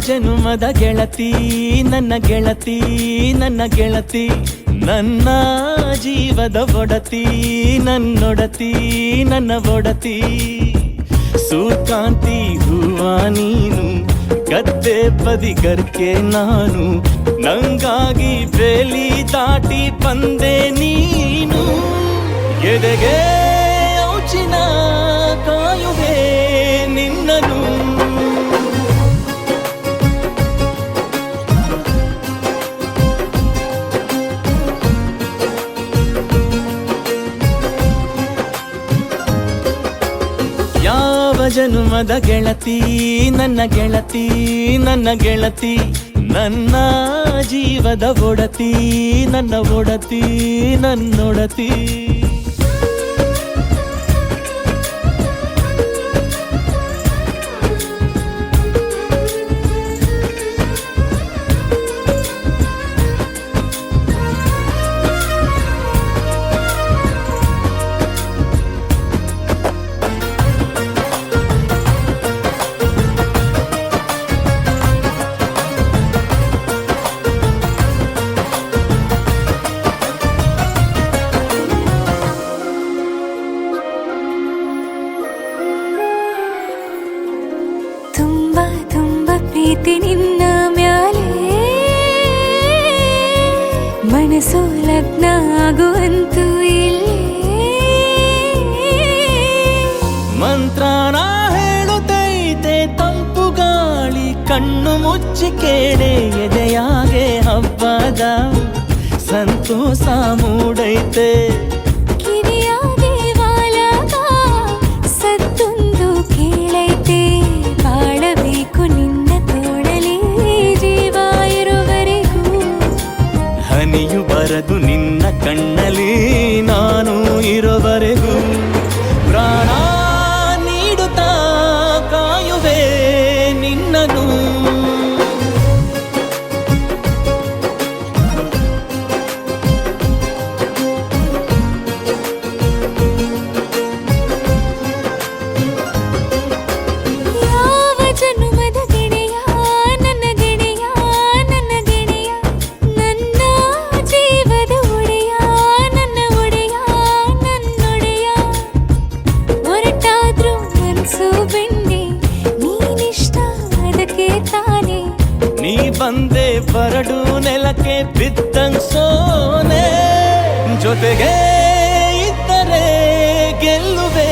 ಜನುಮದ ಗೆಳತಿ ನನ್ನ ಗೆಳತಿ ನನ್ನ ಗೆಳತಿ ನನ್ನ ಜೀವದ ಒಡತಿ ನನ್ನೊಡತಿ ನನ್ನ ಒಡತಿ ಸೂರ್ಕಾಂತಿ ಹೂವ ನೀನು ಗದ್ದೆ ಬದಿಗರ್ಕೆ ನಾನು ನಂಗಾಗಿ ಬೇಲಿ ದಾಟಿ ಬಂದೆ ನೀನು ಎದೆಗೆ ಔಚಿನ ಕಾಯುವೆ ನಿನ್ನನು ಯಾವ ಜನುಮದ ಗೆಳತಿ ನನ್ನ ಗೆಳತಿ ನನ್ನ ಗೆಳತಿ ನನ್ನ ಜೀವದ ಒಡತಿ ನನ್ನ ಒಡತಿ ನನ್ನೊಡತಿ ಪ್ರೀತಿ ನಿನ್ನ ಮ್ಯಾಲೆ ಮನಸ್ಸು ಲಗ್ನ ಆಗುವಂತೂ ಇಲ್ಲೇ ಮಂತ್ರನ ಹೇಳುತ್ತೈತೆ ತಂಪು ಗಾಳಿ ಕಣ್ಣು ಮುಚ್ಚಿ ಕೇಳೆ ಎದೆಯಾಗೆ ಹಬ್ಬದ ಸಂತೋಷ ಮೂಡೈತೆ ಕಿವಿಯಾಗೆ ವಾಲಗ ಸತ್ತೊಂದು ಕೇಳೈತೆ ಬಾಳಬೇಕು ನಿನ್ನ ತೋಳಲಿ ಜೀವ ಇರುವರೆಗೂ ಹನಿಯು ಬರದು ನಿನ್ನ ಕಣ್ಣಲ್ಲಿ ನಾನು ಇರುವರೆಗೂ ಪ್ರಾಣ ನೀಡುತ್ತಾ ಕಾಯುವೆ ನಿನ್ನನು ನೀ ಬಂದೆ ಬರಡು ನೆಲಕ್ಕೆ ಬಿದ್ದಂಗ್ ಸೋನೆ ಜೊತೆಗೆ ಇದ್ದರೆ ಗೆಲ್ಲುವೆ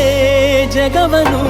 ಜಗವನು